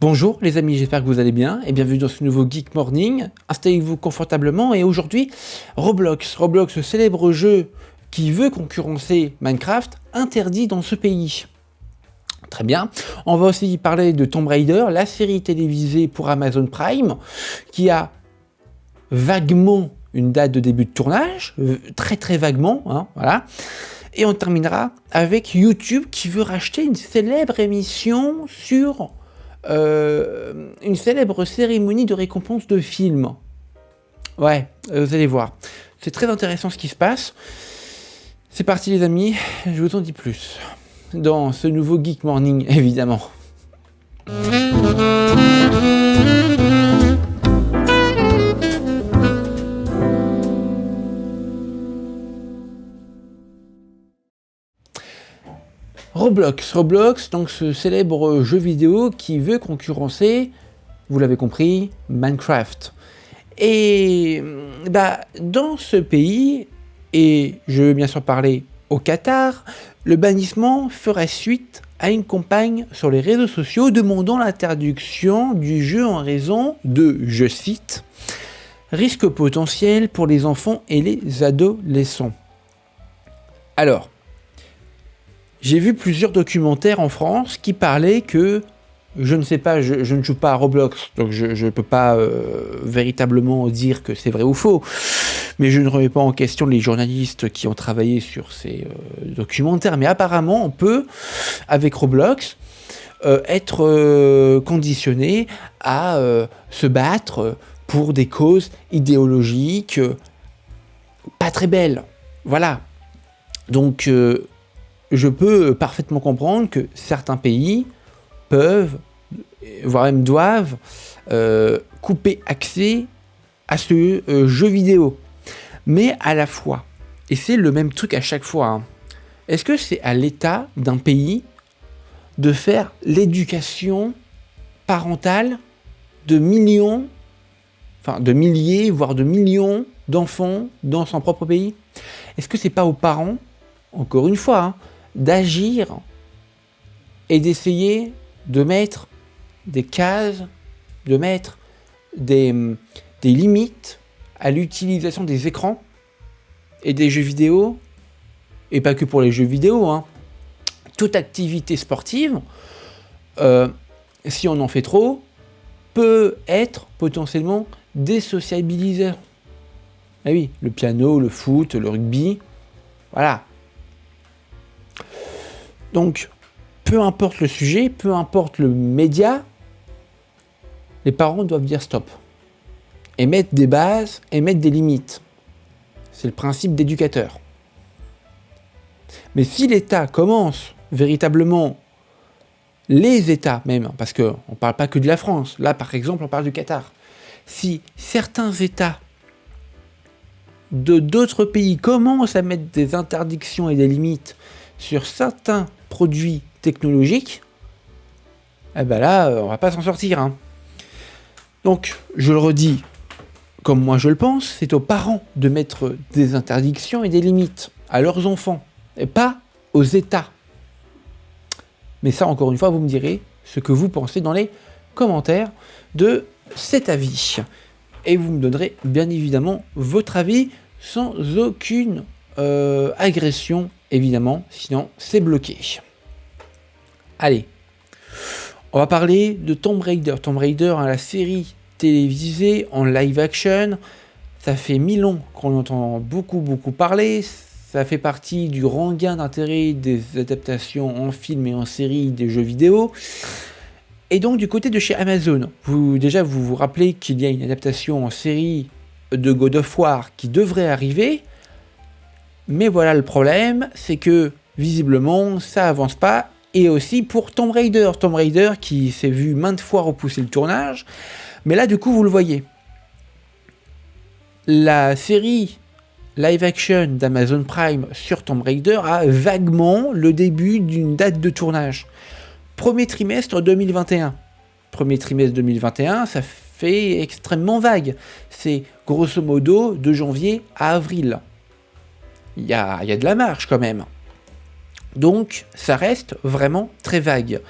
Bonjour les amis, j'espère que vous allez bien et bienvenue dans ce nouveau Geek Morning. Installez-vous confortablement et aujourd'hui, Roblox, ce célèbre jeu qui veut concurrencer Minecraft, interdit dans ce pays. Très bien. On va aussi parler de Tomb Raider, la série télévisée pour Amazon Prime, qui a vaguement une date de début de tournage, très vaguement, hein, voilà. Et on terminera avec YouTube qui veut racheter une célèbre émission sur une célèbre cérémonie de récompense de films. Ouais, vous allez voir. C'est très intéressant ce qui se passe. C'est parti les amis, je vous en dis plus. Dans ce nouveau Geek Morning, évidemment. Roblox, donc ce célèbre jeu vidéo qui veut concurrencer, vous l'avez compris, Minecraft. Et dans ce pays, et je veux bien sûr parler au Qatar, le bannissement ferait suite à une campagne sur les réseaux sociaux demandant l'interdiction du jeu en raison de, je cite, risques potentiels pour les enfants et les adolescents. Alors, j'ai vu plusieurs documentaires en France qui parlaient que, je ne sais pas, je ne joue pas à Roblox, donc je ne peux pas véritablement dire que c'est vrai ou faux, mais je ne remets pas en question les journalistes qui ont travaillé sur ces documentaires, mais apparemment on peut, avec Roblox, être conditionné à se battre pour des causes idéologiques pas très belles. Voilà. Donc, je peux parfaitement comprendre que certains pays peuvent, voire même doivent, couper accès à ce jeu vidéo. Mais à la fois, et c'est le même truc à chaque fois, hein, est-ce que c'est à l'État d'un pays de faire l'éducation parentale de millions, enfin de milliers, voire de millions d'enfants dans son propre pays? Est-ce que c'est pas aux parents, encore une fois, hein, d'agir et d'essayer de mettre des cases, de mettre des limites à l'utilisation des écrans et des jeux vidéo, et pas que pour les jeux vidéo, hein. Toute activité sportive, si on en fait trop, peut être potentiellement désociabilisant. Ah oui, le piano, le foot, le rugby, voilà. Donc, peu importe le sujet, peu importe le média, les parents doivent dire stop. Et mettre des bases, et mettre des limites. C'est le principe d'éducateur. Mais si l'État commence véritablement, les États même, parce qu'on ne parle pas que de la France, là par exemple on parle du Qatar, si certains États d'autres pays commencent à mettre des interdictions et des limites sur certains produits technologiques, eh ben là, on va pas s'en sortir, hein. Donc, je le redis, comme moi je le pense, c'est aux parents de mettre des interdictions et des limites à leurs enfants, et pas aux États. Mais ça, encore une fois, vous me direz ce que vous pensez dans les commentaires de cet avis. Et vous me donnerez bien évidemment votre avis sans aucune agression, évidemment, sinon c'est bloqué. Allez, on va parler de Tomb Raider. Tomb Raider, hein, la série télévisée en live action. Ça fait 1000 ans qu'on entend beaucoup parler. Ça fait partie du regain d'intérêt des adaptations en film et en série des jeux vidéo. Et donc du côté de chez Amazon, vous vous rappelez qu'il y a une adaptation en série de God of War qui devrait arriver. Mais voilà le problème, c'est que visiblement ça avance pas. Et aussi pour Tomb Raider qui s'est vu maintes fois repousser le tournage. Mais là du coup vous le voyez. La série live action d'Amazon Prime sur Tomb Raider a vaguement le début d'une date de tournage. Premier trimestre 2021. Premier trimestre 2021, ça fait extrêmement vague. C'est grosso modo de janvier à avril. Il y a de la marge quand même. Donc, ça reste vraiment très vague.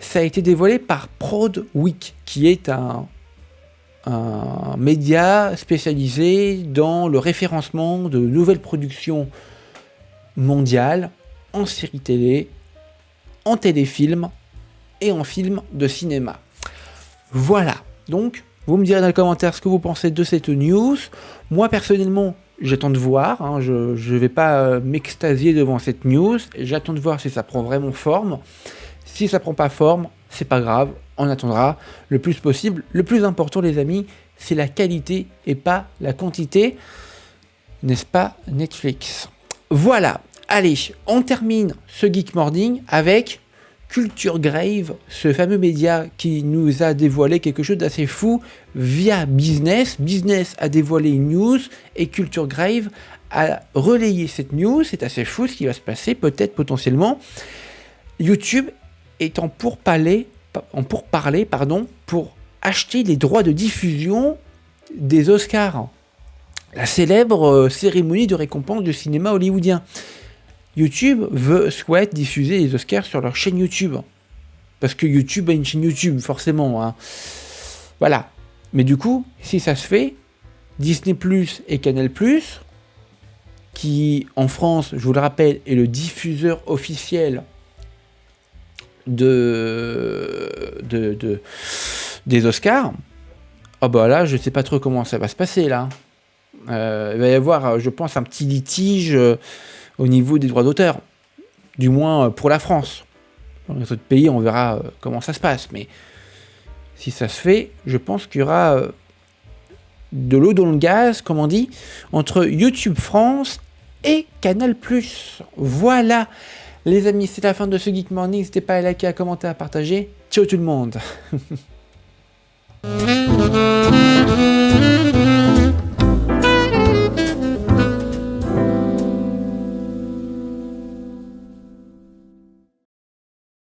ça a été dévoilé par Prodweek, qui est un média spécialisé dans le référencement de nouvelles productions mondiales en séries télé, en téléfilm et en film de cinéma. Voilà, donc vous me direz dans les commentaires ce que vous pensez de cette news. Moi personnellement, j'attends de voir, hein, je ne vais pas m'extasier devant cette news, j'attends de voir si ça prend vraiment forme. Si ça prend pas forme, c'est pas grave, on attendra le plus possible. Le plus important les amis, c'est la qualité et pas la quantité, n'est-ce pas Netflix? Voilà, allez, on termine ce Geek Morning avec Culture Grave, ce fameux média qui nous a dévoilé quelque chose d'assez fou via Business. Business a dévoilé une news et Culture Grave a relayé cette news. C'est assez fou ce qui va se passer, peut-être potentiellement. YouTube est en pourparlers, pour acheter les droits de diffusion des Oscars, la célèbre cérémonie de récompense du cinéma hollywoodien. YouTube souhaite diffuser les Oscars sur leur chaîne YouTube. Parce que YouTube a une chaîne YouTube, forcément. Hein. Voilà. Mais du coup, si ça se fait, Disney+ et Canal+, qui en France, je vous le rappelle, est le diffuseur officiel des Oscars, oh bah là, je sais pas trop comment ça va se passer, là. Il va y avoir, je pense, un petit litige au niveau des droits d'auteur, du moins pour la France. Dans les autres pays, on verra comment ça se passe, mais si ça se fait, je pense qu'il y aura de l'eau dans le gaz, comme on dit, entre YouTube France et Canal+. Voilà, les amis, c'est la fin de ce Geek Morning. N'hésitez pas à liker, à commenter, à partager. Ciao tout le monde.